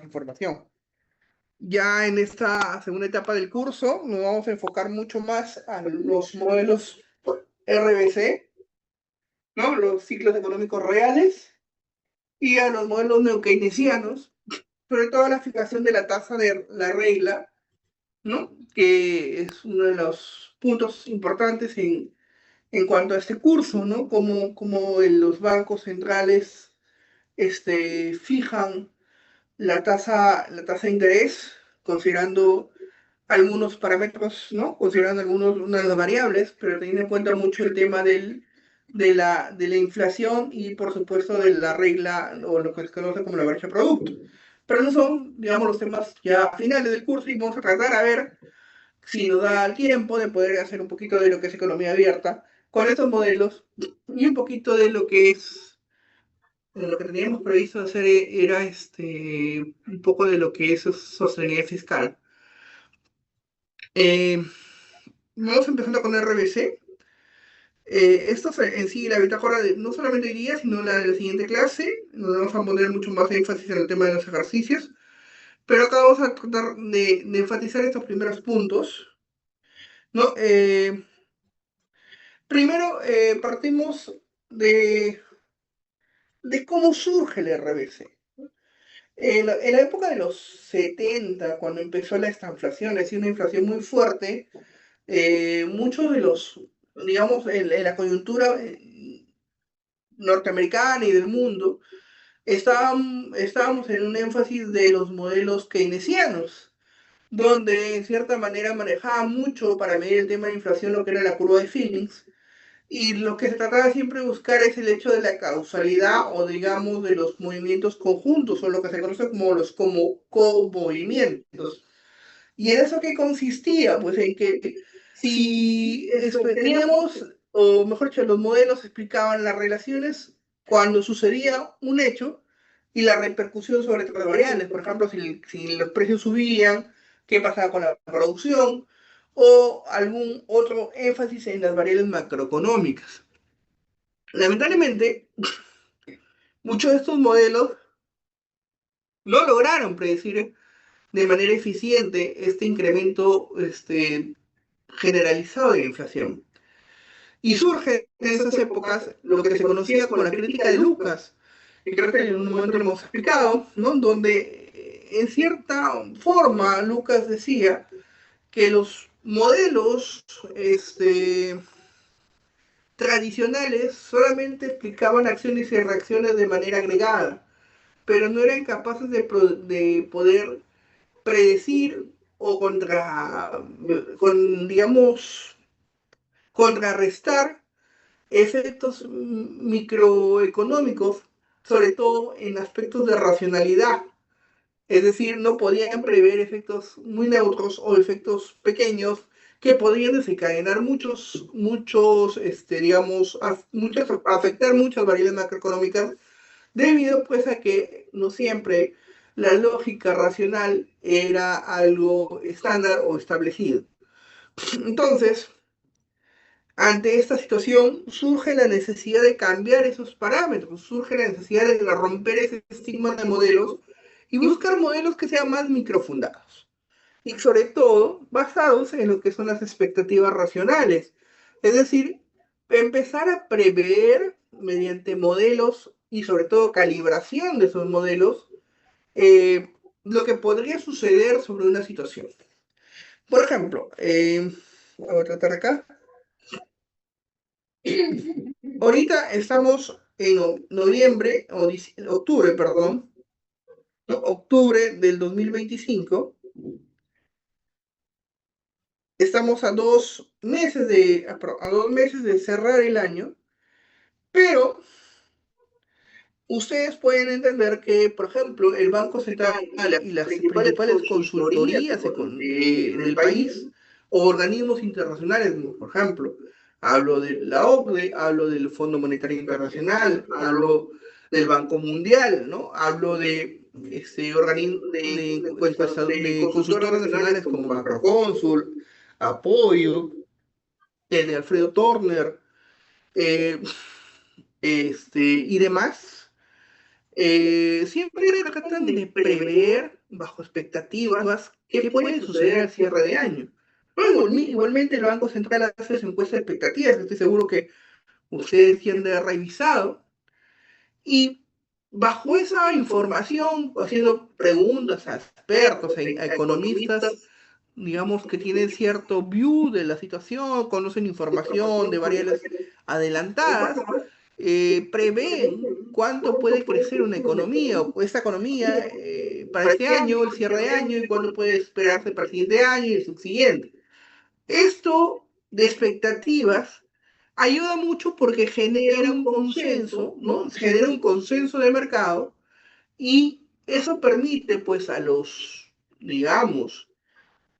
información. Ya en esta segunda etapa del curso nos vamos a enfocar mucho más a los modelos RBC, ¿no? Los ciclos económicos reales, y a los modelos neokeynesianos, sobre todo la fijación de la tasa de la regla, ¿no? Que es uno de los puntos importantes en cuanto a este curso, ¿no? Como los bancos centrales fijan la tasa de interés, considerando algunos parámetros, ¿no? Considerando unas de las variables, pero teniendo en cuenta mucho el tema de la inflación y, por supuesto, de la regla o lo que se conoce como la brecha producto. Pero no son, digamos, los temas ya finales del curso, y vamos a tratar a ver si nos da el tiempo de poder hacer un poquito de lo que es economía abierta con estos modelos, y un poquito de lo que es lo que teníamos previsto hacer era un poco de lo que es sostenibilidad fiscal. Eh, Vamos empezando con RBC. Esto en sí, la bitácora no solamente hoy día, sino la de la siguiente clase. Nos vamos a poner mucho más énfasis en el tema de los ejercicios. Pero acá vamos a tratar de enfatizar estos primeros puntos, ¿no? Primero, partimos de cómo surge el RBC. En la época de los 70, cuando empezó la estanflación, es decir, una inflación muy fuerte, muchos de los, digamos, en la coyuntura norteamericana y del mundo, estábamos en un énfasis de los modelos keynesianos, donde en cierta manera manejaba mucho para medir el tema de inflación lo que era la curva de Phillips, y lo que se trataba siempre de buscar es el hecho de la causalidad, o digamos de los movimientos conjuntos, o lo que se conoce como los co-movimientos. ¿Y en eso qué consistía? Pues en que si teníamos, o mejor dicho, los modelos explicaban las relaciones cuando sucedía un hecho y la repercusión sobre otras variables. Por ejemplo, si los precios subían, qué pasaba con la producción, o algún otro énfasis en las variables macroeconómicas. Lamentablemente, muchos de estos modelos no lograron predecir de manera eficiente este incremento generalizado de la inflación. Y surge en esas épocas lo que se conocía como la crítica de Lucas, que creo que en un momento lo hemos explicado, ¿no? Donde en cierta forma Lucas decía que los modelos tradicionales solamente explicaban acciones y reacciones de manera agregada, pero no eran capaces de poder predecir o digamos, contrarrestar efectos microeconómicos, sobre todo en aspectos de racionalidad. Es decir, no podían prever efectos muy neutros o efectos pequeños que podrían desencadenar digamos, afectar muchas variables macroeconómicas, debido pues a que no siempre la lógica racional era algo estándar o establecido. Entonces, ante esta situación surge la necesidad de cambiar esos parámetros, surge la necesidad de romper ese estigma de modelos y buscar modelos que sean más microfundados y, sobre todo, basados en lo que son las expectativas racionales. Es decir, empezar a prever mediante modelos y, sobre todo, calibración de esos modelos, lo que podría suceder sobre una situación. Por ejemplo, voy a tratar acá. Ahorita estamos en noviembre, o octubre, perdón, ¿no? Octubre del 2025. Estamos a 2 meses de cerrar el año, pero ustedes pueden entender que, por ejemplo, el Banco Central y las principales consultorías en el país, o organismos internacionales, por ejemplo, hablo de la OCDE, hablo del Fondo Monetario Internacional, hablo del Banco Mundial, ¿no? Hablo de organismos de consultores nacionales como Macrocónsul, Apoyo, el de Alfredo Turner, y demás. siempre tratan de prever bajo expectativas qué puede suceder al cierre de año. Bueno, igualmente el Banco Central hace su encuesta de expectativas, estoy seguro que ustedes sí han de haber revisado, y bajo esa información, haciendo preguntas a expertos, a economistas, digamos que tienen cierto view de la situación, conocen información de variables adelantadas, prevén cuánto puede crecer una economía o esta economía para este año, el cierre de año, y cuánto puede esperarse para el siguiente año y el subsiguiente. Esto de expectativas ayuda mucho porque genera un consenso, ¿no? Genera un consenso de mercado y eso permite pues a los, digamos,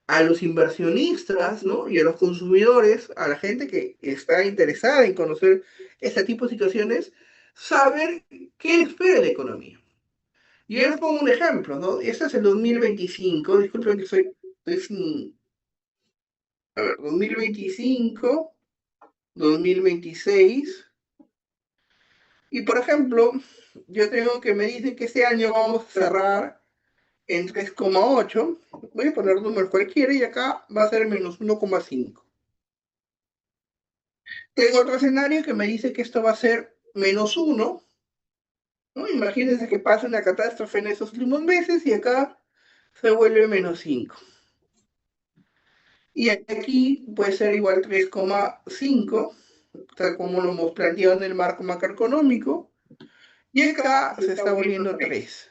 a los inversionistas, ¿no? Y a los consumidores, a la gente que está interesada en conocer este tipo de situaciones, saber qué espera la economía. Y yo les pongo un ejemplo, ¿no? Este es el 2025, disculpen que estoy sin... A ver, 2025, 2026, y por ejemplo, yo tengo que me dicen que este año vamos a cerrar en 3,8, voy a poner números cualquiera y acá va a ser menos 1,5. Tengo otro escenario que me dice que esto va a ser menos 1, ¿no? Imagínense que pasa una catástrofe en esos últimos meses y acá se vuelve menos 5. Y aquí puede ser igual 3,5, tal como lo hemos planteado en el marco macroeconómico, y acá se está volviendo 3.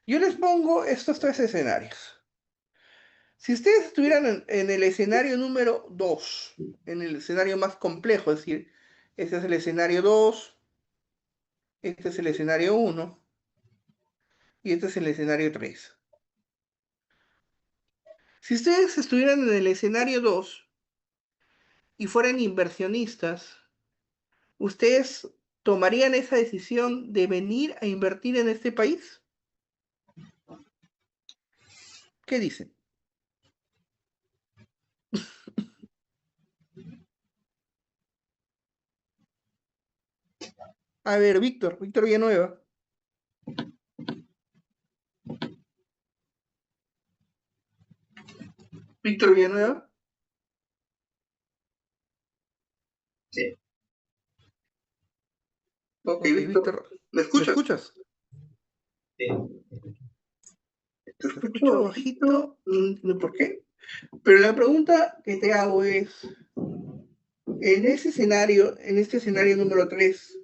Yo les pongo estos tres escenarios. Si ustedes estuvieran en el escenario número 2, en el escenario más complejo, es decir, este es el escenario 2, este es el escenario 1 y este es el escenario 3. Si ustedes estuvieran en el escenario 2 y fueran inversionistas, ¿ustedes tomarían esa decisión de venir a invertir en este país? ¿Qué dicen? A ver, Víctor Villanueva. Víctor Villanueva. Sí. Ok, Víctor, ¿me escuchas? Sí. Te escucho bajito, no entiendo por qué. Pero la pregunta que te hago es, en este escenario número 3,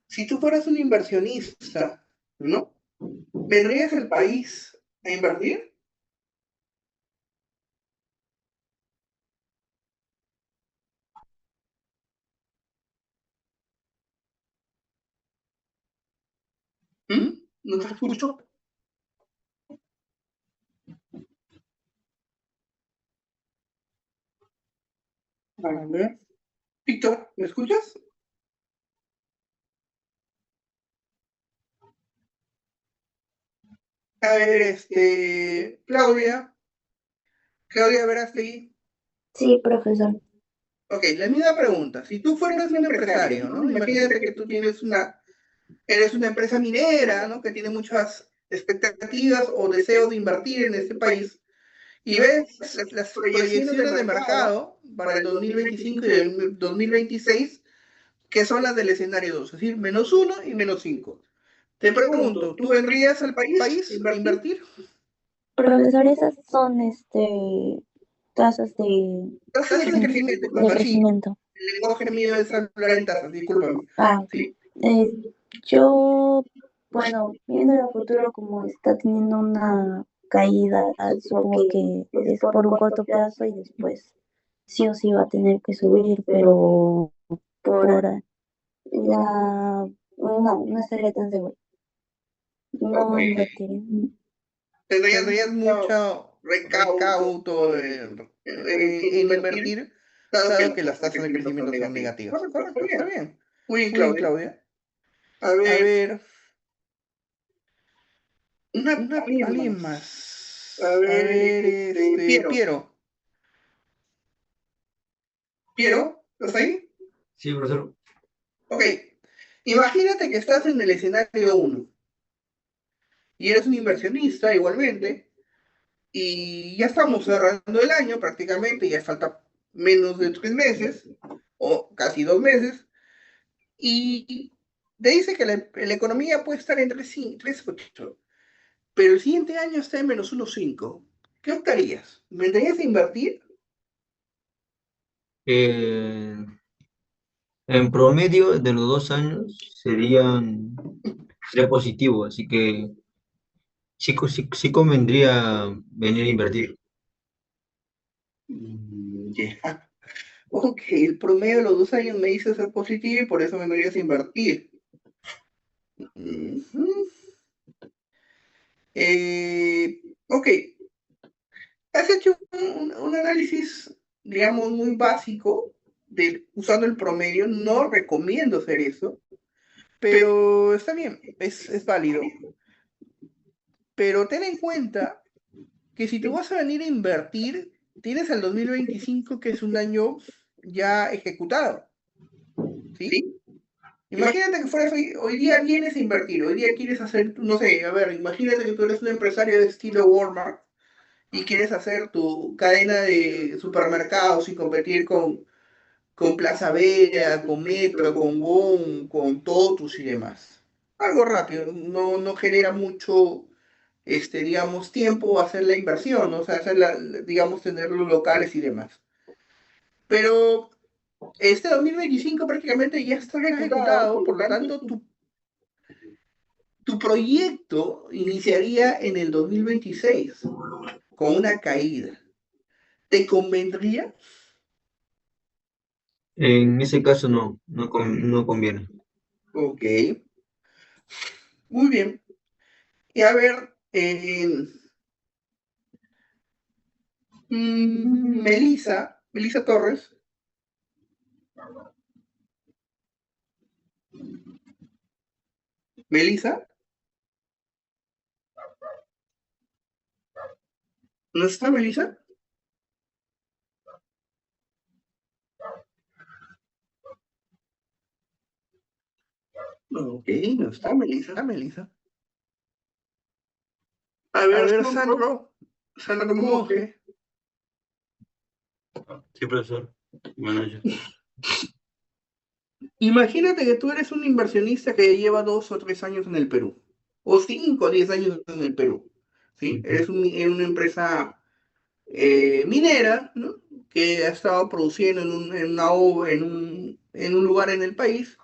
si tú fueras un inversionista, ¿no? ¿Vendrías al país a invertir? ¿Mm? ¿No te escucho? A ver. Víctor, ¿me escuchas? A ver, Claudia Verástegui. Sí, profesor. Ok, la misma pregunta. Si tú fueras un empresario, ¿no? Imagínate que tú eres una empresa minera, ¿no? Que tiene muchas expectativas o deseos de invertir en este país y ves las proyecciones de mercado para el 2025 y el 2026, que son las del escenario 2, es decir, menos 1 y menos 5. Te pregunto, ¿tú vendrías al país a invertir? Profesor, esas son tasas Tasas de crecimiento, de crecimiento. El lenguaje mío es hablar en tasas, discúlpame. Ah, Sí. yo, bueno, viendo el futuro como está teniendo una caída, supongo que es por un corto plazo y después sí o sí va a tener que subir, pero por la... No estaría tan seguro. No invertiré. Tendrías mucho recaudo en invertir, dado que las tasas de crecimiento son negativas. Correcto, está bien. Muy bien, Claudia. A ver, alguien más. A ver, Piero. ¿Piero? ¿Estás ahí? Sí, profesor. Ok. Imagínate que estás en el escenario uno y eres un inversionista igualmente, y ya estamos cerrando el año prácticamente, ya falta menos de 3 meses, o casi 2 meses, y te dice que la economía puede estar en 3,8, pero el siguiente año está en -1,5. ¿Qué optarías? ¿Vendrías a invertir? Eh, en promedio de los 2 años sería positivo, así que sí convendría venir a invertir. Ya. Ok, el promedio de los 2 años me dice ser positivo y por eso vendrías a invertir. Ujú. Ok, has hecho un análisis, digamos, muy básico usando el promedio. No recomiendo hacer eso, pero está bien, es válido. Pero ten en cuenta que si tú vas a venir a invertir, tienes el 2025, que es un año ya ejecutado, ¿sí? Imagínate que fueras hoy día vienes a invertir, hoy día quieres hacer, no sé, a ver, imagínate que tú eres un empresario de estilo Walmart y quieres hacer tu cadena de supermercados y competir con Plaza Vea, con Metro, con Bon, con Totus y demás. Algo rápido, no genera mucho, digamos, tiempo hacer la inversión, ¿no? O sea, digamos, tener los locales y demás. Pero este 2025 prácticamente ya está ejecutado, por lo tanto, tu proyecto iniciaría en el 2026 con una caída. ¿Te convendría? En ese caso no conviene. Ok, muy bien. Y a ver, Melissa Torres, Melissa, ¿no está Melissa? Ok, no está Melissa. A ver, Sandro Monge. Sí, profesor. Buenas noches. Imagínate que tú eres un inversionista que lleva 2 o 3 años en el Perú, o 5 o 10 años en el Perú, ¿sí? Eres en una empresa minera, ¿no? Que ha estado produciendo en un lugar en el país,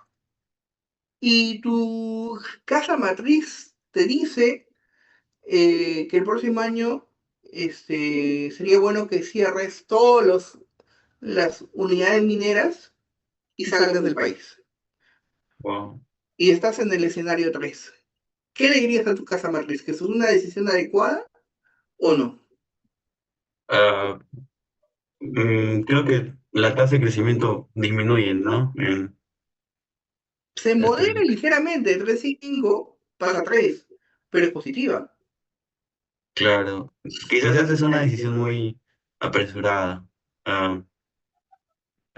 y tu casa matriz te dice que el próximo año sería bueno que cierres todas las unidades mineras y salgas del país. Wow. Y estás en el escenario 3. ¿Qué le dirías a tu casa matriz? ¿Que es una decisión adecuada o no? Ah, creo que la tasa de crecimiento disminuye, ¿no? Se modera ligeramente, de 3,5 pasa a 3, pero es positiva. Claro, quizás es una decisión muy apresurada. Ah,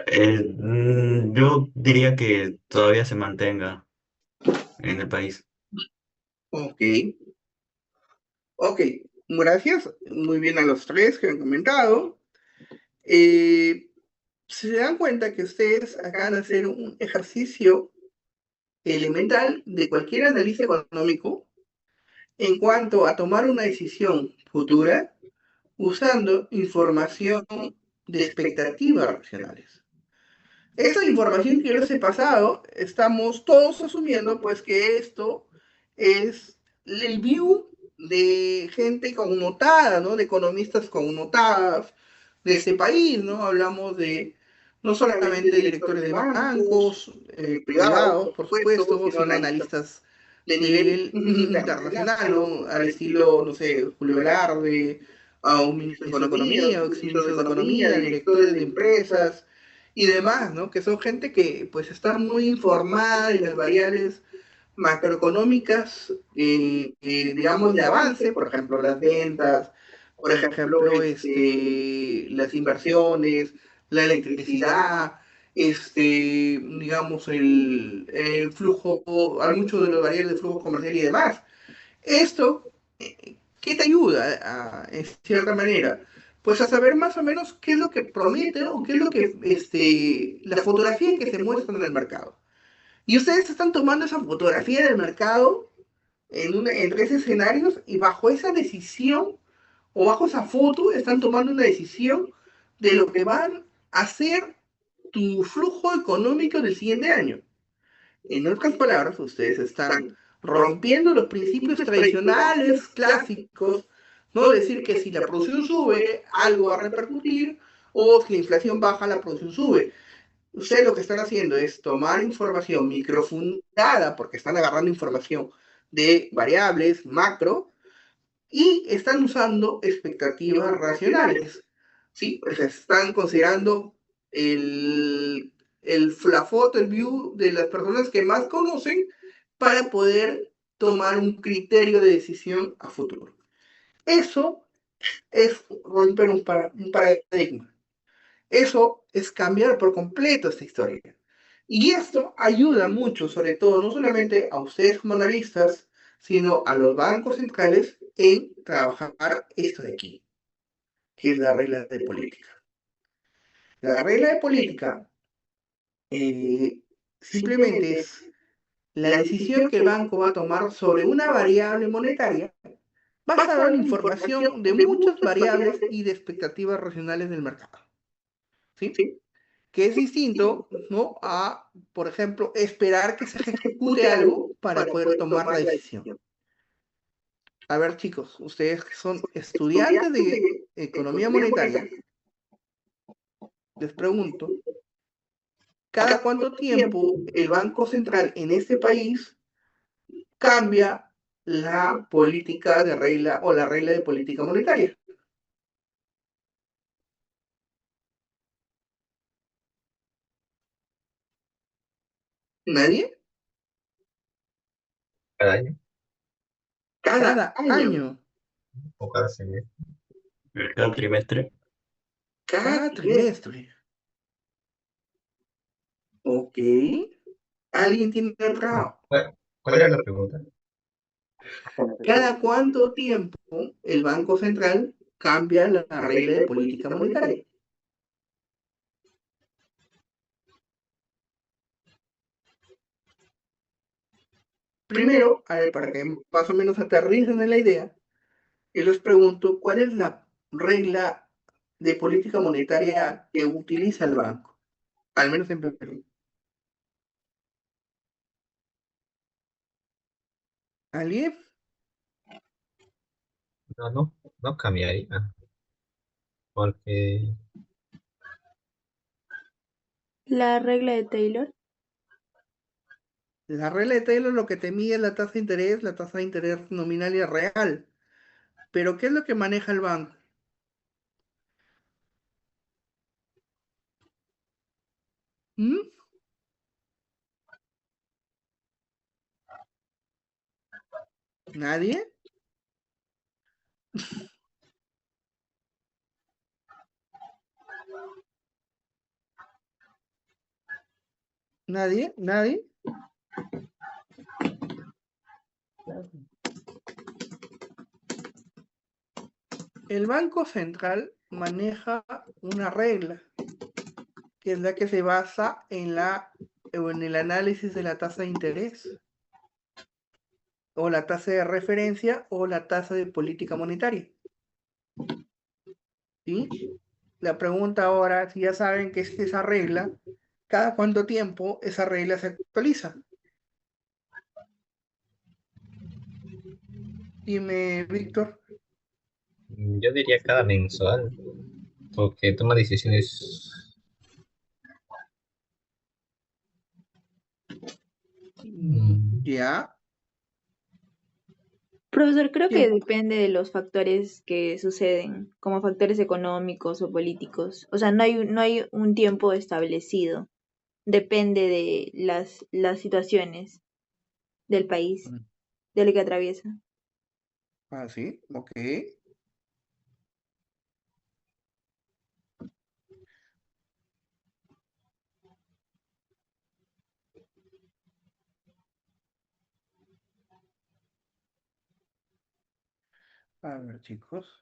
yo diría que todavía se mantenga en el país. Ok, ok. Gracias. Muy bien a los tres que han comentado. Eh, Se dan cuenta que ustedes acaban de hacer un ejercicio elemental de cualquier analista económico en cuanto a tomar una decisión futura usando información de expectativas racionales. Esta información que yo les he pasado, estamos todos asumiendo pues que esto es el view de gente connotada, ¿no? De economistas connotadas de este país, ¿no? Hablamos de no solamente directores de bancos privados, por supuesto, sino analistas de nivel internacional, ¿no? Al estilo, no sé, Julio Velarde, a un ministro de Economía, o exministros de Economía, directores de empresas y demás, ¿no? Que son gente que pues está muy informada en las variables macroeconómicas, digamos, de avance, por ejemplo, las ventas, por ejemplo, las inversiones, la electricidad, digamos, el flujo, hay muchos de los variables de flujo comercial y demás. Esto, ¿qué te ayuda en cierta manera? Pues a saber más o menos qué es lo que promete o qué es lo que, la fotografía que se muestra en el mercado. Y ustedes están tomando esa fotografía del mercado en tres escenarios y bajo esa decisión o bajo esa foto están tomando una decisión de lo que van a hacer tu flujo económico del siguiente año. En otras palabras, ustedes están rompiendo los principios tradicionales, clásicos, no decir que si la producción sube, algo va a repercutir, o si la inflación baja, la producción sube. Ustedes lo que están haciendo es tomar información microfundada, porque están agarrando información de variables macro, y están usando expectativas racionales. ¿Sí? O sea, están considerando la foto, el view de las personas que más conocen para poder tomar un criterio de decisión a futuro. Eso es romper un paradigma. Eso es cambiar por completo esta historia. Y esto ayuda mucho, sobre todo, no solamente a ustedes como analistas, sino a los bancos centrales en trabajar esto de aquí, que es la regla de política. La regla de política simplemente es la decisión que el banco va a tomar sobre una variable monetaria basada en información de muchas variables y de expectativas racionales del mercado. ¿Sí? Que es distinto, ¿no? A, por ejemplo, esperar que se ejecute algo para poder tomar la decisión. A ver, chicos, ustedes que son estudiantes de economía monetaria, les pregunto, ¿cada cuánto tiempo el Banco Central en este país cambia la política de regla o la regla de política monetaria? ¿Nadie? Cada año Cada año, o cada semestre. Cada trimestre. cada trimestre. Ok. ¿Alguien tiene otra? ¿Cuál era la pregunta? ¿Cada cuánto tiempo el Banco Central cambia la regla de política monetaria? Primero, a ver, para que más o menos aterricen en la idea, yo les pregunto, ¿cuál es la regla de política monetaria que utiliza el banco? Al menos en Perú. ¿Alguien? No cambiaría, porque La regla de Taylor. La regla de Taylor lo que te mide es la tasa de interés nominal y real. Pero ¿qué es lo que maneja el banco? ¿Mm? ¿Nadie? ¿Nadie? ¿Nadie? El Banco Central maneja una regla, que es la que se basa en el análisis de la tasa de interés, o la tasa de referencia, o la tasa de política monetaria. ¿Sí? La pregunta ahora, si ya saben qué es esa regla, ¿cada cuánto tiempo esa regla se actualiza? Dime, Víctor. yo diría cada mensual, porque toma decisiones. Ya. Profesor, creo que ¿Quién? depende de los factores que suceden, como factores económicos o políticos. O sea, no hay un tiempo establecido. Depende de las situaciones del país, de lo que atraviesa. Ah, sí, ok. A ver, chicos.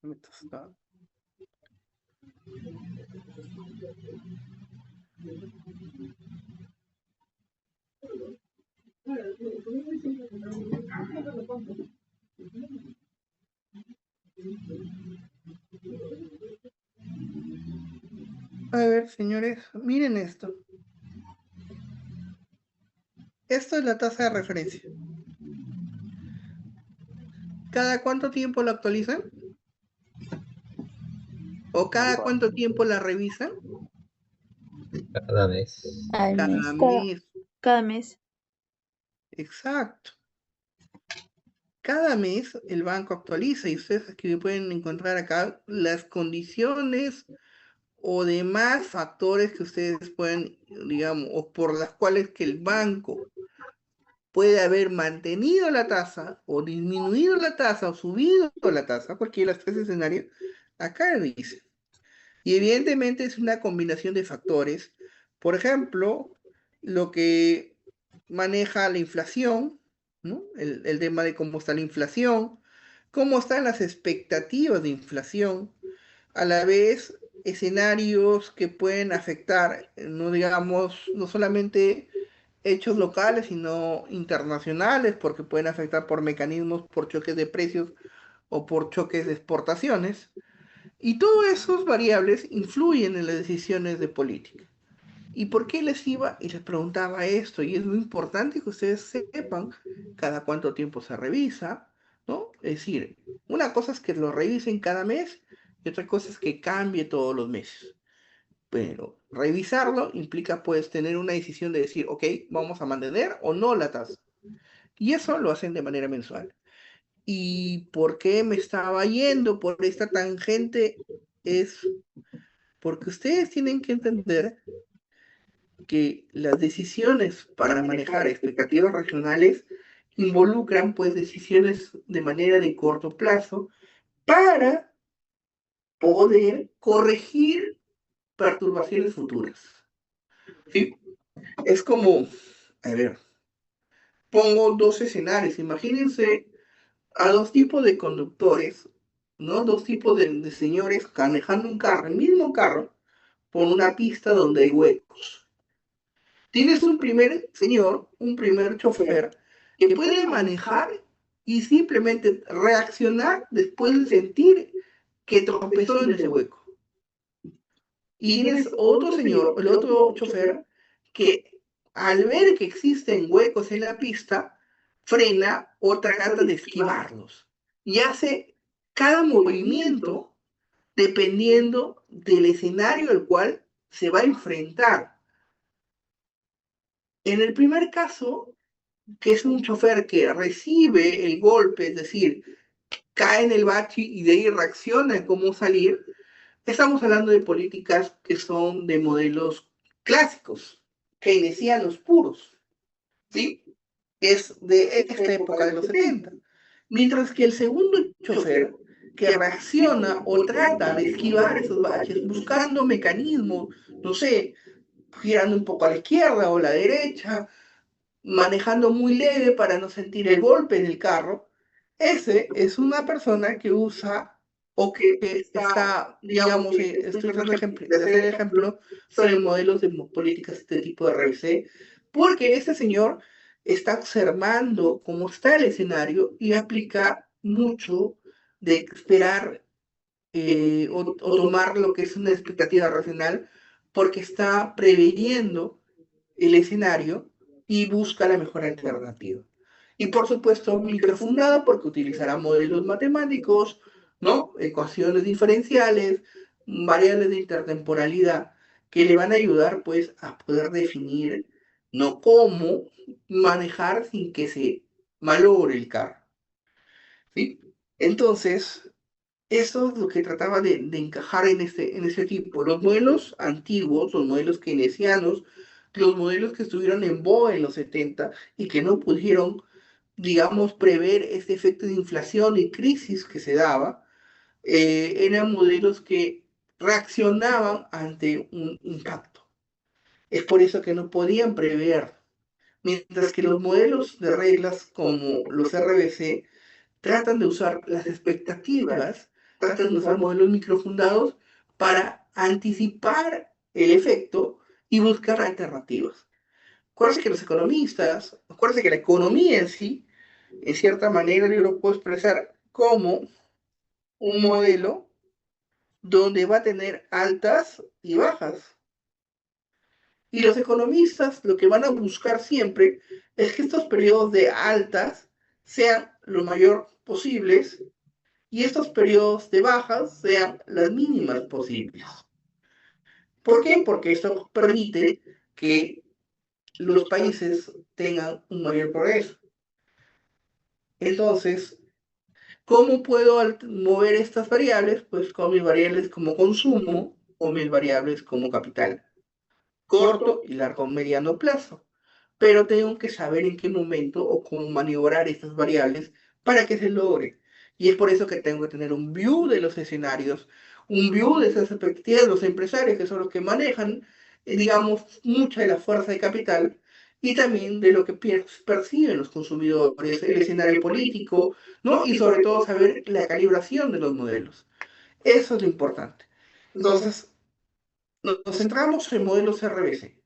¿Dónde está? A ver, señores, miren esto. Esto es la tasa de referencia. ¿Cada cuánto tiempo la actualizan? ¿O cada cuánto tiempo la revisan? Cada vez. Al Cada mes. mes. Cada mes. Exacto. Cada mes el banco actualiza y ustedes aquí pueden encontrar acá las condiciones o demás factores que ustedes pueden, digamos, o por las cuales que el banco puede haber mantenido la tasa o disminuido la tasa o subido la tasa, cualquiera de los tres escenarios, acá dice. Y evidentemente es una combinación de factores. Por ejemplo, lo que maneja la inflación, ¿no? El tema de cómo está la inflación, cómo están las expectativas de inflación, a la vez escenarios que pueden afectar, no digamos, no solamente hechos locales, sino internacionales, porque pueden afectar por mecanismos, por choques de precios o por choques de exportaciones. Y todas esas variables influyen en las decisiones de política. ¿Y por qué les iba y les preguntaba esto? Y es muy importante que ustedes sepan cada cuánto tiempo se revisa, ¿no? Es decir, una cosa es que lo revisen cada mes y otra cosa es que cambie todos los meses. Pero revisarlo implica pues tener una decisión de decir, ok, vamos a mantener o no la tasa. Y eso lo hacen de manera mensual. ¿Y por qué me estaba yendo por esta tangente? Es porque ustedes tienen que entender que las decisiones para manejar expectativas regionales involucran pues decisiones de manera de corto plazo para poder corregir perturbaciones futuras. ¿Sí? Es como, a ver, pongo dos escenarios. Imagínense a dos tipos de conductores, ¿no? Dos tipos de señores manejando un carro, el mismo carro, por una pista donde hay huecos. Tienes un primer señor, un primer chofer, que puede manejar y simplemente reaccionar después de sentir que tropezó en ese hueco. Y tienes otro señor, el otro chofer, que al ver que existen huecos en la pista, frena o trata de esquivarlos. Y hace cada movimiento dependiendo del escenario al cual se va a enfrentar. En el primer caso, que es un chofer que recibe el golpe, es decir, cae en el bache y de ahí reacciona en cómo salir, estamos hablando de políticas que son de modelos clásicos, keynesianos puros, ¿sí? Es de esta época de los 70. Mientras que el segundo chofer, que reacciona o trata de esquivar esos baches, buscando mecanismos, no sé, girando un poco a la izquierda o a la derecha, manejando muy leve para no sentir el golpe en el carro, ese es una persona que usa o que está, digamos, estoy tratando de hacer ejemplo sobre modelos de políticas de este tipo de RBC, porque este señor está observando cómo está el escenario y aplica mucho de esperar o tomar lo que es una expectativa racional, porque está preveyendo el escenario y busca la mejor alternativa. Y por supuesto, microfundado porque utilizará modelos matemáticos, ¿no? Ecuaciones diferenciales, variables de intertemporalidad que le van a ayudar pues a poder definir, ¿no? Cómo manejar sin que se malogre el carro, ¿sí? Entonces, eso es lo que trataba de encajar en este tipo. Los modelos antiguos, los modelos keynesianos, los modelos que estuvieron en boga en los 70 y que no pudieron, digamos, prever este efecto de inflación y crisis que se daba, eran modelos que reaccionaban ante un impacto. Es por eso que no podían prever. Mientras que los modelos de reglas como los RBC tratan de usar las expectativas, tratan de usar modelos microfundados para anticipar el efecto y buscar alternativas. Acuérdense que los economistas, acuérdense que la economía en sí, en cierta manera yo lo puedo expresar como un modelo donde va a tener altas y bajas. Y los economistas lo que van a buscar siempre es que estos periodos de altas sean lo mayor posibles y estos periodos de bajas sean las mínimas posibles. ¿Por qué? Porque esto permite que los países tengan un mayor progreso. Entonces, ¿cómo puedo mover estas variables? Pues con mis variables como consumo o mis variables como capital, corto y largo mediano plazo. Pero tengo que saber en qué momento o cómo maniobrar estas variables para que se logre. Y es por eso que tengo que tener un view de los escenarios, un view de esas perspectivas de los empresarios, que son los que manejan, digamos, mucha de la fuerza de capital, y también de lo que perciben los consumidores, el escenario político, ¿no? Y sobre todo saber la calibración de los modelos. Eso es lo importante. Entonces, nos centramos en modelos RBC.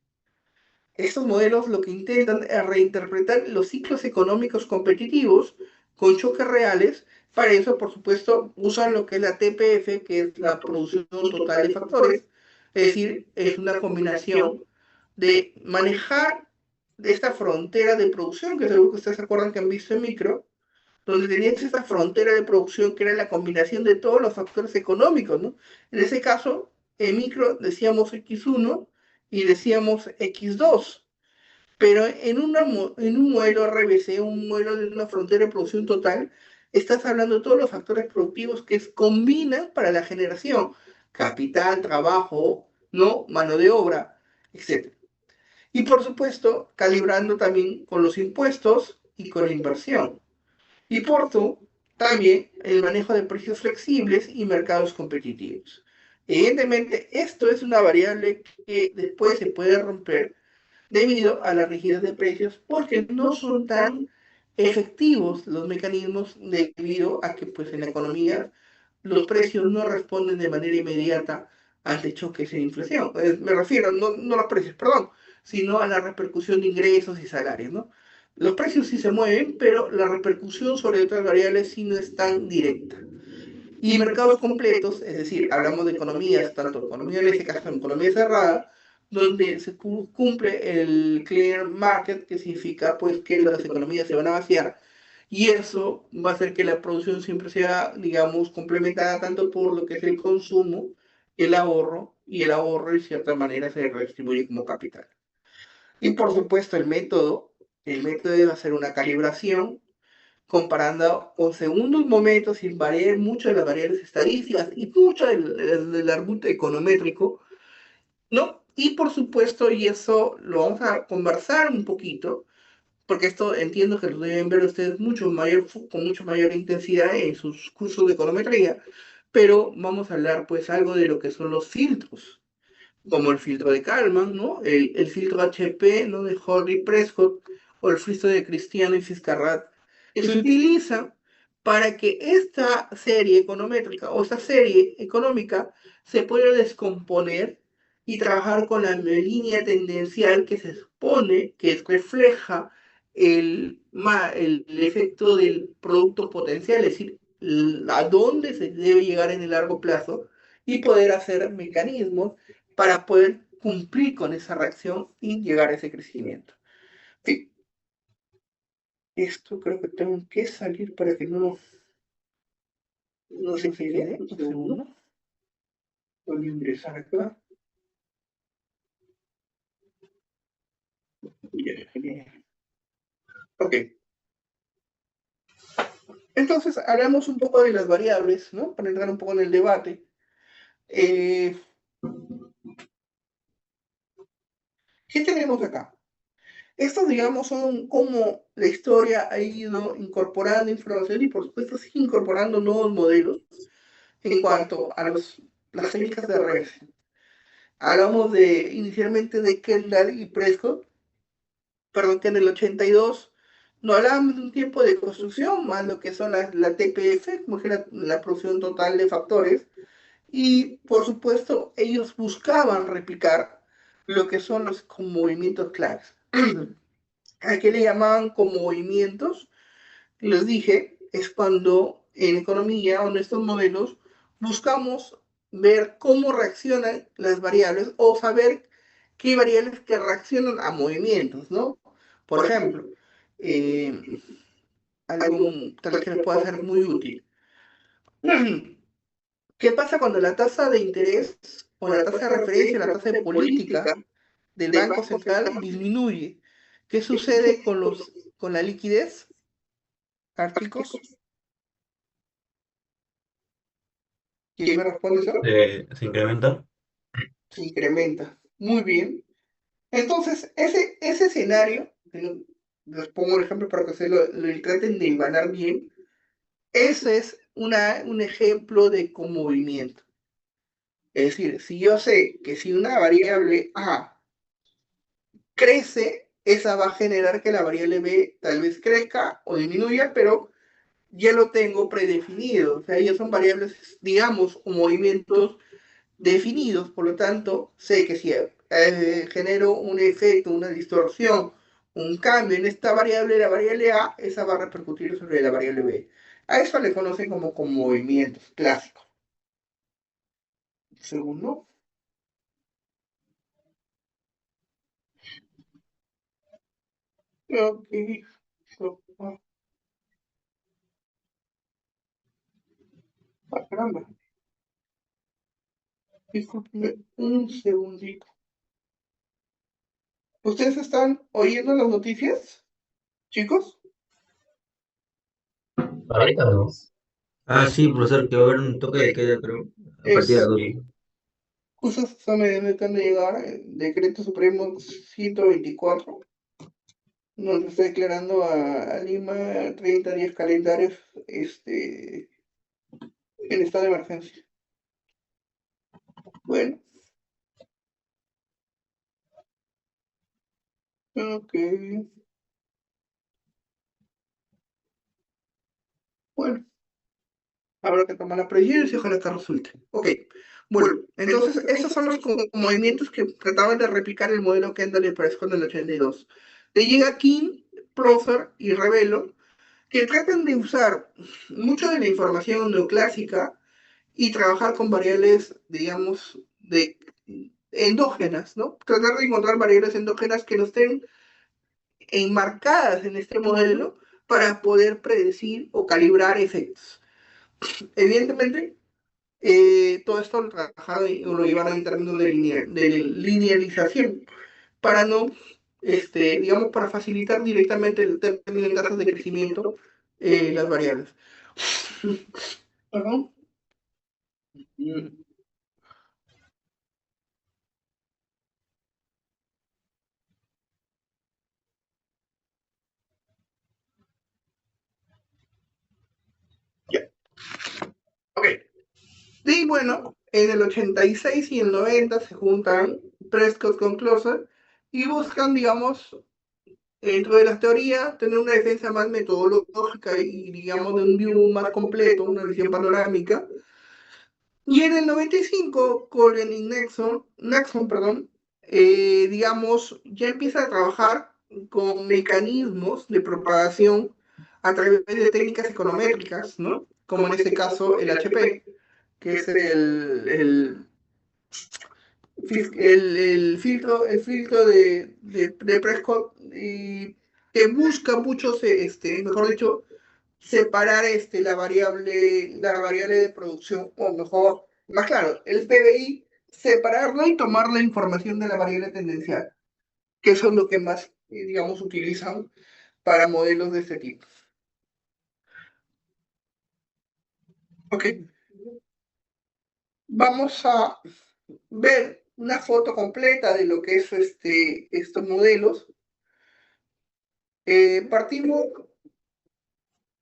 Estos modelos lo que intentan es reinterpretar los ciclos económicos competitivos con choques reales. Para eso, por supuesto, usan lo que es la TPF, que es la producción total de factores. Es decir, es una combinación de manejar esta frontera de producción, que seguro que ustedes se acuerdan que han visto en micro, donde tenías esta frontera de producción que era la combinación de todos los factores económicos, ¿no? En ese caso, en micro decíamos X1 y decíamos X2, pero en un modelo RBC, un modelo de una frontera de producción total, estás hablando de todos los factores productivos que combinan para la generación, capital, trabajo, ¿no? Mano de obra, etc. Y por supuesto, calibrando también con los impuestos y con la inversión. Y por también el manejo de precios flexibles y mercados competitivos. Evidentemente, esto es una variable que después se puede romper debido a la rigidez de precios porque no son tan efectivos los mecanismos debido a que pues en la economía los precios no responden de manera inmediata ante choques de inflación. Me refiero, no a los precios, perdón, sino a la repercusión de ingresos y salarios, ¿no? Los precios sí se mueven, pero la repercusión sobre otras variables sí no es tan directa. Y mercados completos, es decir, hablamos de economías, tanto economía en este caso como economía cerrada, donde se cumple el clear market, que significa pues que las economías se van a vaciar y eso va a hacer que la producción siempre sea, digamos, complementada tanto por lo que es el consumo, y el ahorro de cierta manera se redistribuye como capital. Y por supuesto el método debe hacer una calibración comparando con segundos momentos sin variar mucho de las variables estadísticas y mucho del árbitro econométrico, ¿no? Y por supuesto, y eso lo vamos a conversar un poquito, porque esto entiendo que lo deben ver ustedes con mucho mayor intensidad en sus cursos de econometría, pero vamos a hablar pues algo de lo que son los filtros, como el filtro de Kalman, ¿no? El filtro HP, ¿no? De Horley Prescott, o el filtro de Cristiano y Fiscarrat, que se utiliza para que esta serie econométrica o esta serie económica se pueda descomponer y trabajar con la línea tendencial que se supone que refleja el efecto del producto potencial, es decir, a dónde se debe llegar en el largo plazo y poder hacer mecanismos para poder cumplir con esa reacción y llegar a ese crecimiento. Sí, esto creo que tengo que salir para que no se quede. Un segundo. Voy a ingresar acá. Ok. Entonces, hablamos un poco de las variables, ¿no? Para entrar un poco en el debate. ¿Qué tenemos acá? Estos, digamos, son como la historia ha ido incorporando información y, por supuesto, sigue incorporando nuevos modelos en cuanto a las técnicas de regresión. Hablamos inicialmente de Kendall y Prescott, perdón, que en el 82 no hablábamos de un tiempo de construcción, más lo que son la TPF, como que la producción total de factores, y por supuesto ellos buscaban replicar lo que son los movimientos claves. ¿A qué le llamaban como movimientos? Les dije, es cuando en economía o en estos modelos buscamos ver cómo reaccionan las variables o saber qué variables que reaccionan a movimientos, ¿no? Por ejemplo, eh, algo tal vez que les pueda ser muy útil. ¿Qué pasa cuando la tasa de interés o la tasa de referencia, la tasa de política del Banco Central disminuye? ¿Qué sucede con la liquidez, chicos? ¿Quién me responde eso? ¿Se incrementa? Se incrementa. Muy bien. Entonces, ese escenario, les pongo un ejemplo para que se lo traten de ganar bien, ese es un ejemplo de movimiento. Es decir, si yo sé que si una variable A crece, esa va a generar que la variable B tal vez crezca o disminuya, pero ya lo tengo predefinido. O sea, ya son variables, digamos, o movimientos definidos, por lo tanto, sé que si genero un efecto, una distorsión, un cambio en esta variable, la variable A, esa va a repercutir sobre la variable B. A eso le conocen como movimientos clásicos. Segundo. Ok. Ah, caramba. Disculpenme un segundito. ¿Ustedes están oyendo las noticias, chicos? Ahorita no. Ah, sí, profesor, que va a haber un toque de queda, creo, a partir de las 12. Justo me acaban de llegar el decreto supremo 124, donde está declarando a Lima 30 días calendarios en estado de emergencia. Bueno, ok. Bueno, habrá que tomar las previsiones y ojalá que resulte. Ok. Bueno, entonces esos son los movimientos que trataban de replicar el modelo Kendall y Prescott en el 82. Le llega King, Prosser y Revelo, que tratan de usar mucho de la información neoclásica y trabajar con variables, digamos, endógenas, ¿no? Tratar de encontrar variables endógenas que no estén enmarcadas en este modelo para poder predecir o calibrar efectos. Evidentemente, todo esto lo trabajaron o lo llevaron en términos de linealización para no, digamos, para facilitar directamente el término de tasas de crecimiento las variables. Perdón. Ya. Ok. Y bueno, en el 86 y el 90 se juntan Prescott con Closer y buscan, digamos, dentro de las teorías, tener una defensa más metodológica y, digamos, de un view más completo, una visión panorámica. Y en el 95, Colin y Nexon, perdón, digamos, ya empieza a trabajar con mecanismos de propagación a través de técnicas econométricas, ¿no? Como en este caso el HP, que es el filtro de Prescott, y que busca mucho, mejor dicho, separar la variable de producción, o mejor, más claro, el PBI, separarlo y tomar la información de la variable tendencial, que eso es lo que más, digamos, utilizan para modelos de este tipo. Ok, vamos a ver una foto completa de lo que es estos modelos. Partimos,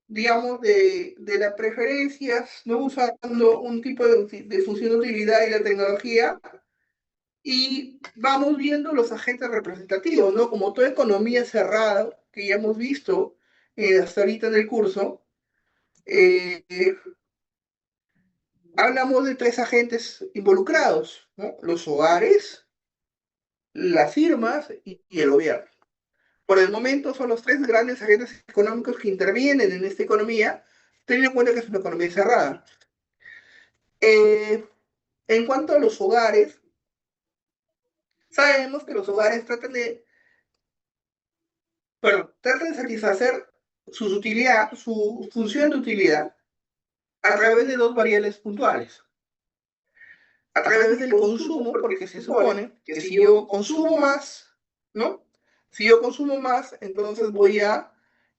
digamos, de las preferencias, no usando un tipo de función de utilidad y la tecnología, Y vamos viendo los agentes representativos, ¿no? Como toda economía cerrada, que ya hemos visto hasta ahorita en el curso, eh, hablamos de tres agentes involucrados, ¿no? Los hogares, las firmas y el gobierno. Por el momento son los tres grandes agentes económicos que intervienen en esta economía, teniendo en cuenta que es una economía cerrada. En cuanto a los hogares, sabemos que los hogares tratan de satisfacer su función de utilidad a través de dos variables puntuales. A través del consumo, porque se supone que si yo consumo más, ¿no? Si yo consumo más, entonces voy a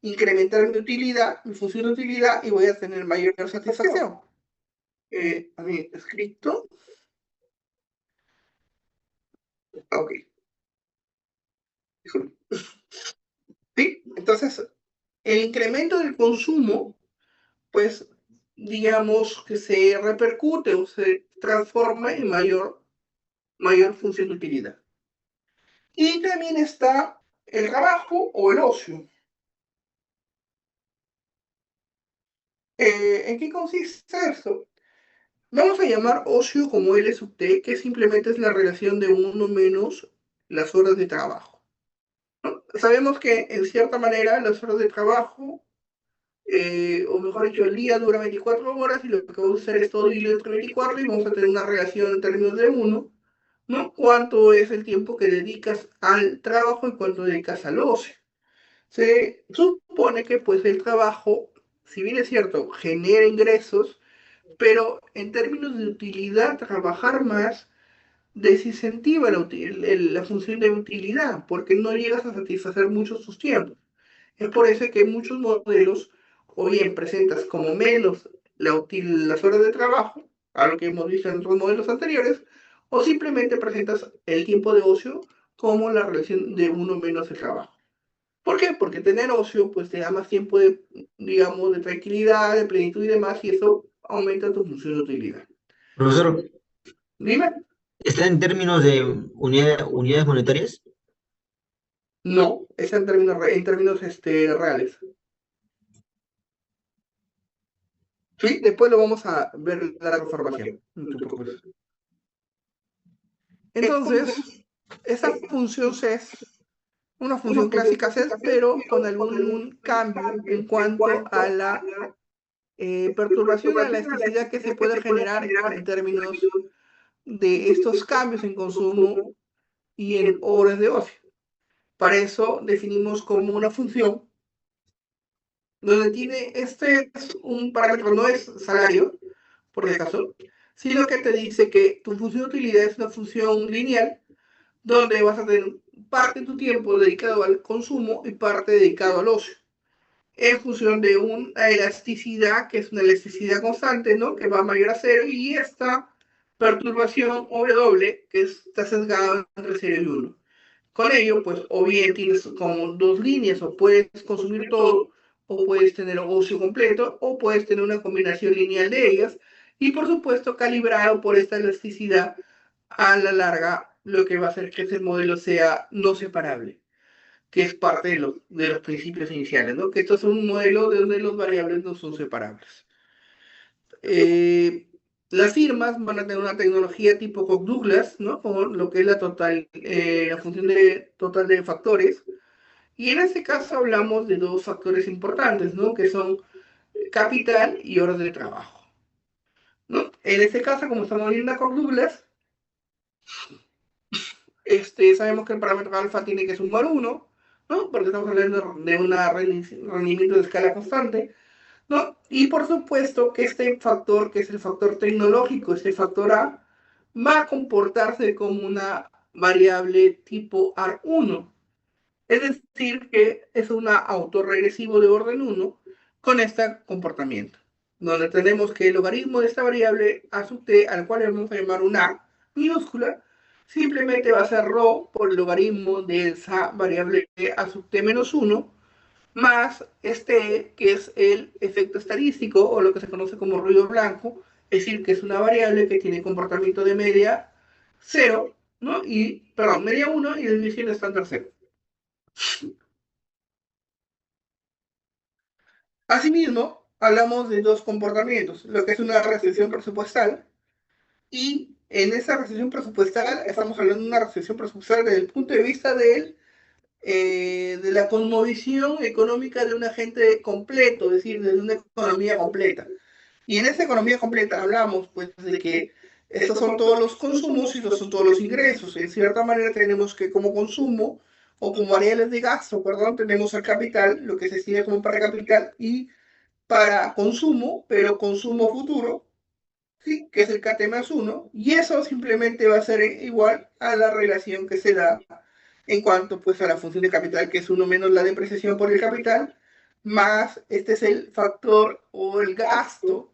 incrementar mi utilidad, mi función de utilidad y voy a tener mayor satisfacción. A mí, escrito. Ok. ¿Sí? Entonces, el incremento del consumo, pues, digamos que se repercute o se transforma en mayor función de utilidad. Y también está el trabajo o el ocio. ¿En qué consiste esto? Vamos a llamar ocio como L sub T, que simplemente es la relación de uno menos las horas de trabajo, ¿no? Sabemos que en cierta manera las horas de trabajo, o mejor dicho, el día dura 24 horas y lo que vamos a hacer es todo dividido entre 24 y vamos a tener una relación en términos de uno, ¿no? ¿Cuánto es el tiempo que dedicas al trabajo y cuánto dedicas al ocio? Se supone que pues el trabajo, si bien es cierto, genera ingresos, pero en términos de utilidad, trabajar más desincentiva la función de utilidad, porque no llegas a satisfacer muchos tus tiempos. Es por eso que muchos modelos o bien presentas como menos las horas de trabajo, a lo que hemos visto en otros modelos anteriores, o simplemente presentas el tiempo de ocio como la relación de uno menos el trabajo. ¿Por qué? Porque tener ocio pues te da más tiempo de, digamos, de tranquilidad, de plenitud y demás, y eso aumenta tu función de utilidad. Profesor, Dime. ¿está en términos de unidades monetarias? No, es en términos reales. Sí, después lo vamos a ver la transformación. Entonces, esa función es una función clásica CES, pero con algún cambio en cuanto a la perturbación y a la elasticidad que se puede generar en términos de estos cambios en consumo y en horas de ocio. Para eso definimos como una función donde tiene un parámetro, no es salario, por si acaso, sino que te dice que tu función de utilidad es una función lineal donde vas a tener parte de tu tiempo dedicado al consumo y parte dedicado al ocio, en función de una elasticidad, que es una elasticidad constante, ¿no? Que va mayor a cero, y esta perturbación W, que está sesgada entre 0 y 1. Con ello, pues, o bien tienes como dos líneas, o puedes consumir todo, o puedes tener ocio completo, o puedes tener una combinación lineal de ellas, y por supuesto, calibrado por esta elasticidad, a la larga, lo que va a hacer que ese modelo sea no separable, que es parte de los principios iniciales, ¿no? Que esto es un modelo donde los variables no son separables. Las firmas van a tener una tecnología tipo Cox-Douglas, ¿no? Con lo que es la función total de factores. Y en este caso hablamos de dos factores importantes, ¿no? Que son capital y horas de trabajo, ¿no? En este caso, como estamos viendo a Cox-Douglas, sabemos que el parámetro alfa tiene que sumar 1, ¿no? Porque estamos hablando de un rendimiento de escala constante, ¿no? Y por supuesto que este factor, que es el factor tecnológico, este factor A, va a comportarse como una variable tipo AR1. Es decir, que es un autorregresivo de orden 1 con este comportamiento, donde tenemos que el logaritmo de esta variable a sub t, al cual vamos a llamar una A minúscula, simplemente va a ser ρ por el logaritmo de esa variable a sub t menos 1, más que es el efecto estadístico, o lo que se conoce como ruido blanco, es decir, que es una variable que tiene comportamiento de media 0, ¿no? Perdón, media 1 y la desviación estándar 0. Asimismo, hablamos de dos comportamientos, lo que es una restricción presupuestal, y en esa restricción presupuestal estamos hablando de una restricción presupuestal desde el punto de vista de la cosmovisión económica de un agente completo, es decir, de una economía completa. Y en esta economía completa hablamos pues de que estos son todos los consumos y estos son todos los ingresos. En cierta manera tenemos que como consumo o como variables de gasto, perdón, tenemos el capital, lo que se estima como para capital y para consumo, pero consumo futuro, ¿sí? Que es el KT más 1, y eso simplemente va a ser igual a la relación que se da en cuanto pues a la función de capital, que es 1 menos la depreciación por el capital, más este es el factor o el gasto,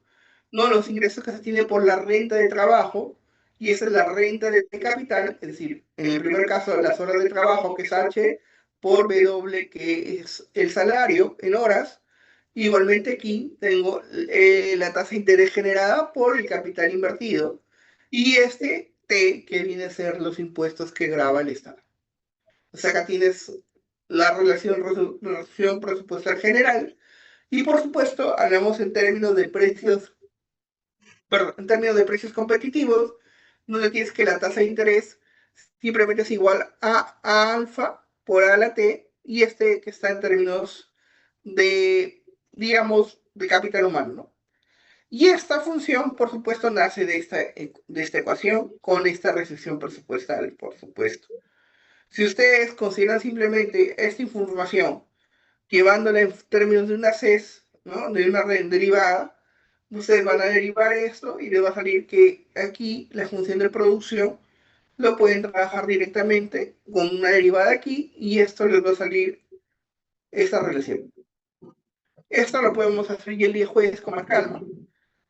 no los ingresos que se tiene por la renta de trabajo, y esa es la renta de capital, es decir, en el primer caso las horas de trabajo, que es H por W, que es el salario en horas. Igualmente aquí tengo la tasa de interés generada por el capital invertido y este T que viene a ser los impuestos que grava el Estado. O sea, acá tienes la relación presupuestal general y por supuesto hablamos en términos de precios, perdón, en términos de precios competitivos, donde tienes que la tasa de interés simplemente es igual a alfa por A a la T y este que está en términos de, digamos, de capital humano, ¿no? Y esta función, por supuesto, nace de esta ecuación con esta restricción presupuestal, por supuesto. Si ustedes consideran simplemente esta información llevándola en términos de una CES, ¿no? De una derivada, ustedes van a derivar esto y les va a salir que aquí la función de producción lo pueden trabajar directamente con una derivada aquí y esto les va a salir esta relación. Esto lo podemos hacer ya el día jueves con más calma,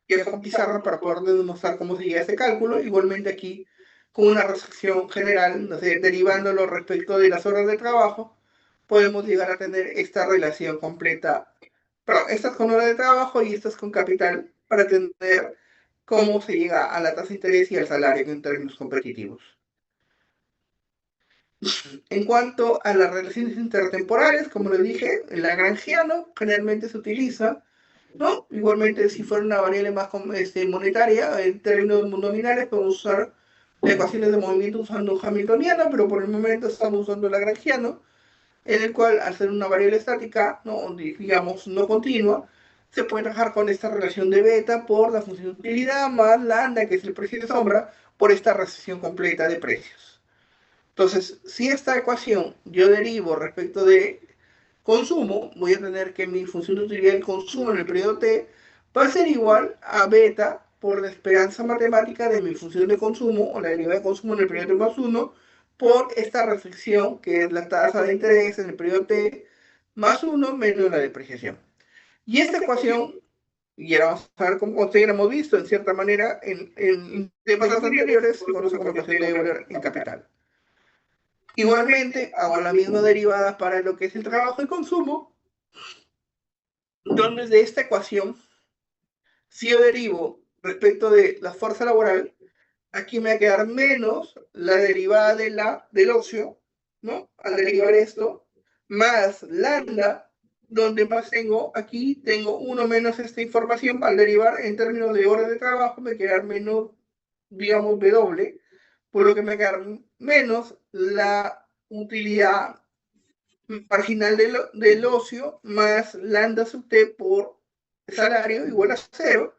ya con pizarra para poder demostrar cómo se llega a ese cálculo. Igualmente aquí con una resolución general, no sé, derivándolo respecto de las horas de trabajo, podemos llegar a tener esta relación completa, perdón, estas con horas de trabajo y estas con capital para entender cómo se llega a la tasa de interés y al salario en términos competitivos. En cuanto a las relaciones intertemporales, como les dije, el lagrangiano generalmente se utiliza, ¿no? Igualmente, si fuera una variable más monetaria, en términos nominales, podemos usar ecuaciones de movimiento usando hamiltoniano, pero por el momento estamos usando el lagrangiano, en el cual, al ser una variable estática, ¿no? Digamos, no continua, se puede trabajar con esta relación de beta por la función de utilidad más lambda, que es el precio de sombra, por esta recesión completa de precios. Entonces, si esta ecuación yo derivo respecto de consumo, voy a tener que mi función de utilidad del consumo en el periodo T va a ser igual a beta por la esperanza matemática de mi función de consumo o la derivada de consumo en el periodo T más 1 por esta restricción que es la tasa de interés en el periodo T más 1 menos la depreciación. Y esta ecuación, y ahora vamos a ver cómo ustedes hemos visto en cierta manera en temas anteriores, se conoce como ecuación de Euler en capital. Igualmente, hago la misma derivada para lo que es el trabajo y consumo, donde de esta ecuación, si yo derivo respecto de la fuerza laboral, aquí me va a quedar menos la derivada del ocio, ¿no? Al derivar esto, más lambda, donde más aquí tengo 1 menos esta información, al derivar en términos de horas de trabajo, me queda menos, digamos, W, por lo que me queda menos la utilidad marginal del ocio más lambda sub t por salario igual a 0.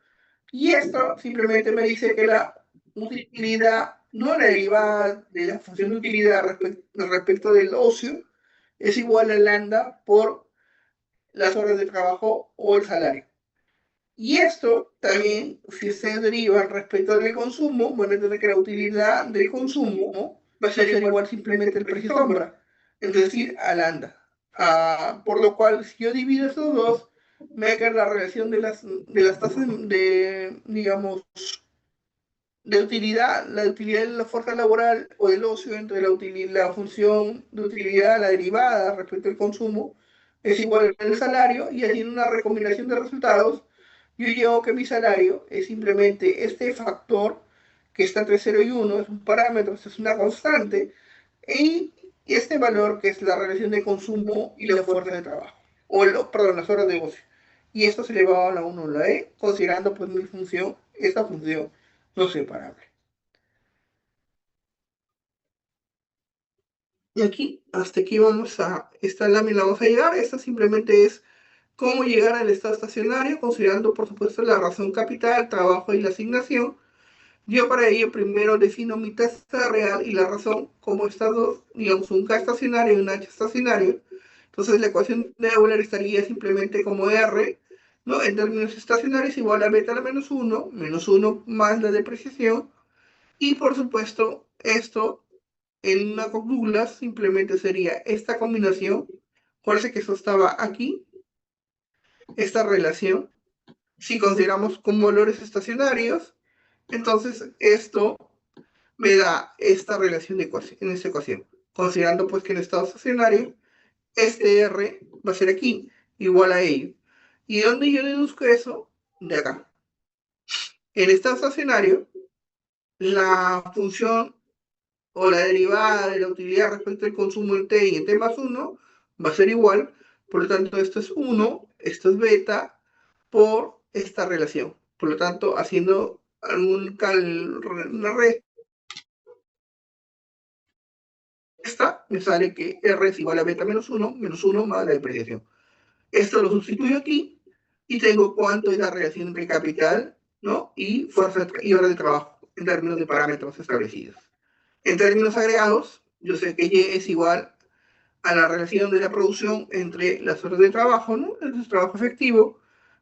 Y esto simplemente me dice que la utilidad, no la derivada de la función de utilidad respecto del ocio, es igual a lambda por las horas de trabajo o el salario. Y esto también, si se deriva respecto del consumo, van a tener que la utilidad del consumo va a ser igual simplemente el precio sombra, es decir, a lambda. Por lo cual, si yo divido estos dos, me va a quedar la relación de las tasas de, digamos, de utilidad, la utilidad de la fuerza laboral o del ocio entre la función de utilidad, la derivada respecto al consumo, es igual al salario, y haciendo una recombinación de resultados, yo llevo que mi salario es simplemente este factor que está entre 0 y 1, es un parámetro, es una constante, y este valor que es la relación de consumo y la fuerza de trabajo, perdón, las horas de ocio. Y esto se elevado a la 1 a la e, considerando pues mi función, esta función no separable. Y aquí, hasta aquí esta lámina vamos a llegar. Esta simplemente es cómo llegar al estado estacionario, considerando por supuesto la razón capital, trabajo y la asignación. Yo para ello primero defino mi tasa real y la razón como estas dos, digamos un K estacionario y un H estacionario. Entonces la ecuación de Euler estaría simplemente como R, ¿no? En términos estacionarios igual a beta a la menos 1 más la depreciación. Y por supuesto, esto en una Douglas simplemente sería esta combinación. Acuérdense que eso estaba aquí, esta relación. Si consideramos con valores estacionarios, entonces esto me da esta relación de ecuación, en esta ecuación. Considerando pues que en estado estacionario, este R va a ser aquí, igual a ello. ¿Y de dónde yo deduzco eso? De acá. En estado estacionario, la función o la derivada de la utilidad respecto al consumo en t y en t más 1 va a ser igual. Por lo tanto, esto es 1, esto es beta, por esta relación. Por lo tanto, haciendo una resta, me sale que R es igual a beta menos 1 más la depreciación. Esto lo sustituyo aquí y tengo cuánto es la relación entre capital, ¿no? Y fuerza y hora de trabajo en términos de parámetros establecidos. En términos agregados, yo sé que Y es igual a la relación de la producción entre las horas de trabajo, ¿no? Entonces, trabajo efectivo.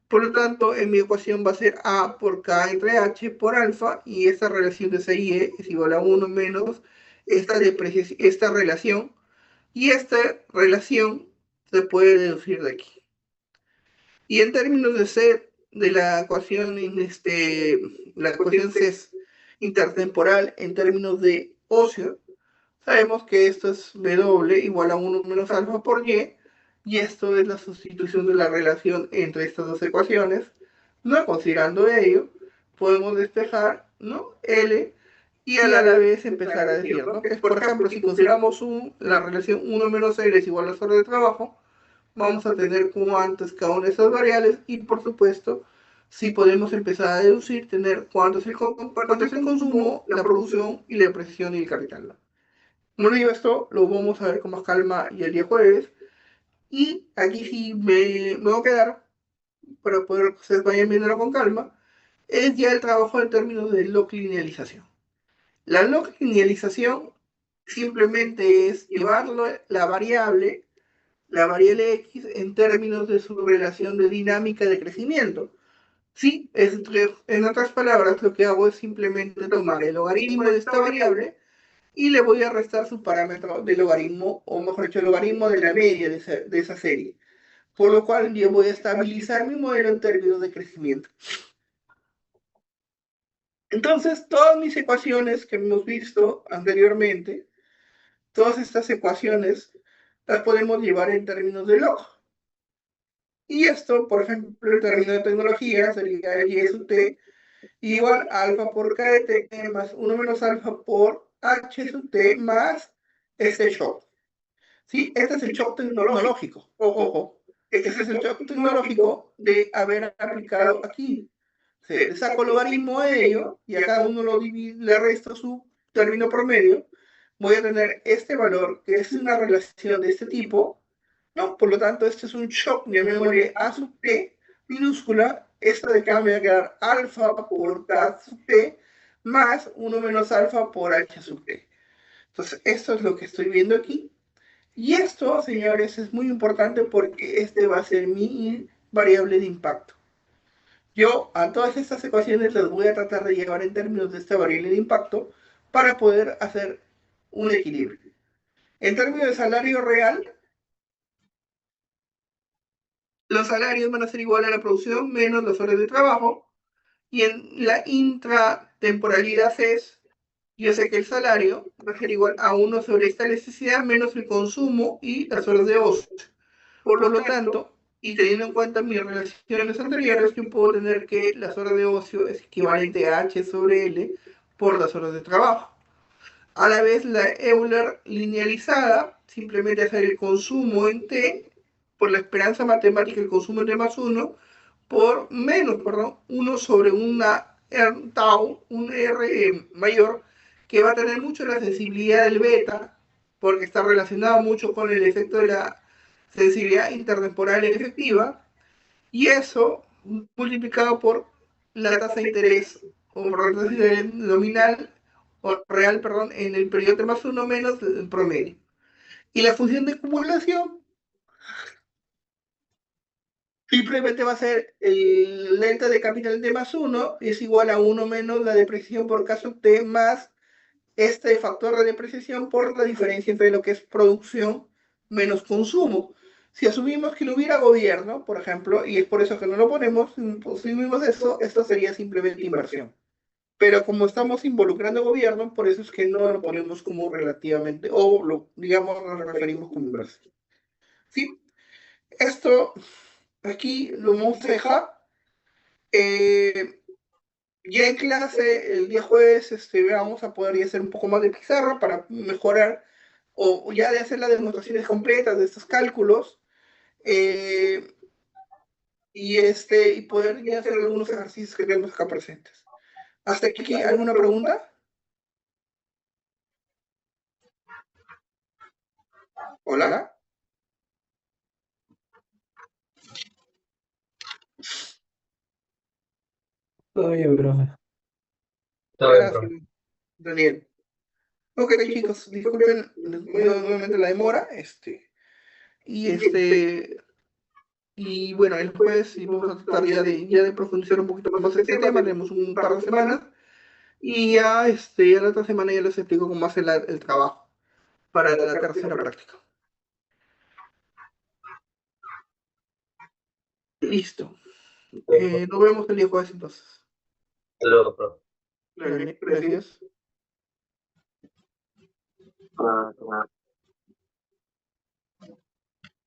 Por lo tanto, en mi ecuación va a ser A por K entre H por alfa, y esta relación de CIE es igual a 1 menos esta relación, y esta relación se puede deducir de aquí. Y en términos de C, de la ecuación CES intertemporal, en términos de ocio, sabemos que esto es W igual a 1 menos alfa por y esto es la sustitución de la relación entre estas dos ecuaciones. No considerando ello, podemos despejar, ¿no? L y a la vez empezar a decir, ¿no? Que es, por ejemplo, si consideramos la relación 1 menos L es igual a las horas de trabajo, vamos a tener como antes cada una de esas variables y, por supuesto, si podemos empezar a deducir, tener cuánto es el consumo, la producción y la depreciación y el capital. Como digo, esto lo vamos a ver con más calma y el día jueves. Y aquí sí me voy a quedar para poder que ustedes vayan viéndolo con calma. Es ya el trabajo en términos de log linealización. La log linealización simplemente es llevarlo la variable X en términos de su relación de dinámica de crecimiento. Sí, en otras palabras, lo que hago es simplemente tomar el logaritmo de esta variable y le voy a restar su parámetro de logaritmo, o mejor dicho, el logaritmo de la media de esa serie. Por lo cual yo voy a estabilizar mi modelo en términos de crecimiento. Entonces, todas mis ecuaciones que hemos visto anteriormente, todas estas ecuaciones las podemos llevar en términos de log. Y esto, por ejemplo, en términos de tecnología, sería y sub t igual a alfa por k de t más 1 menos alfa por h sub t más este shock. ¿Sí? Este es el shock tecnológico. Ojo, este es el shock tecnológico de haber aplicado aquí. Se saco el logaritmo de ello y a cada uno le resto su término promedio. Voy a tener este valor, que es una relación de este tipo, ¿no? Por lo tanto, este es un shock, llamémosle A sub t minúscula. Esto de acá me va a quedar alfa por K sub t más 1 menos alfa por H sub t. Entonces, esto es lo que estoy viendo aquí. Y esto, señores, es muy importante porque este va a ser mi variable de impacto. Yo a todas estas ecuaciones las voy a tratar de llevar en términos de esta variable de impacto para poder hacer un equilibrio. En términos de salario real, los salarios van a ser igual a la producción menos las horas de trabajo. Y en la intratemporalidad es, yo sé que el salario va a ser igual a 1 sobre esta necesidad menos el consumo y las horas de ocio. Por lo tanto, y teniendo en cuenta mis relaciones anteriores, yo puedo tener que las horas de ocio es equivalente a H sobre L por las horas de trabajo. A la vez, la Euler linealizada simplemente hace el consumo en t por la esperanza matemática del consumo en t más 1 por menos, perdón, 1 sobre una R, tau, un R mayor, que va a tener mucho la sensibilidad del beta, porque está relacionado mucho con el efecto de la sensibilidad intertemporal efectiva, y eso multiplicado por la tasa de interés, o por la tasa de interés nominal, o real, perdón, en el periodo T más 1 menos el promedio. Y la función de acumulación simplemente va a ser el lente de capital T más 1 es igual a 1 menos la depreciación por caso T más este factor de depreciación por la diferencia entre lo que es producción menos consumo. Si asumimos que no hubiera gobierno, por ejemplo, y es por eso que no lo ponemos, si asumimos eso, esto sería simplemente inversión. Pero como estamos involucrando gobierno, por eso es que no lo ponemos como relativamente, o lo, digamos, nos referimos como inversión. ¿Sí? Esto aquí lo vamos a dejar. Ya en clase, el día jueves, vamos a poder ya hacer un poco más de pizarra para mejorar o ya de hacer las demostraciones completas de estos cálculos eh, y poder ya hacer algunos ejercicios que tenemos acá presentes. ¿Hasta aquí alguna pregunta? ¿Hola? Todo bien, profe. Todo bien, Gracias, profe. Daniel. Ok, chicos, disculpen nuevamente la demora, y y bueno, el jueves sí vamos a tratar ya de profundizar un poquito más en este tema, tenemos un par de semanas, y ya, ya la otra semana ya les explico cómo hacer el trabajo para la tercera práctica. Listo. Nos vemos el día jueves entonces. Hasta luego, profe. Gracias.